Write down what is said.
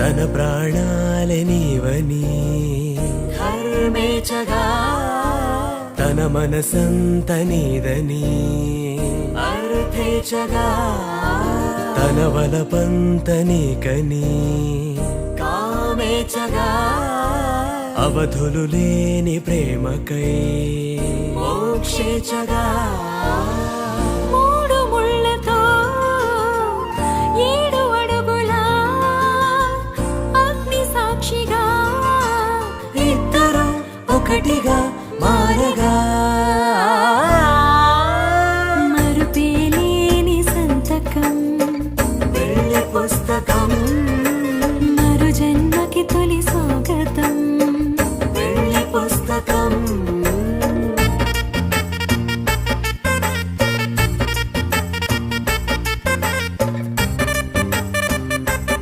తన ప్రాణాలే నీవని ధర్మేచగా తన మనసంత నీదని అర్థేచగా తన వలపంత నీకని కామేచగా అవధులు లేని ప్రేమకై మోక్షేచగా మూడు ముళ్ళతో 7 అడుగుల అగ్ని సాక్షిగా ఇద్దరు ఒకటిగా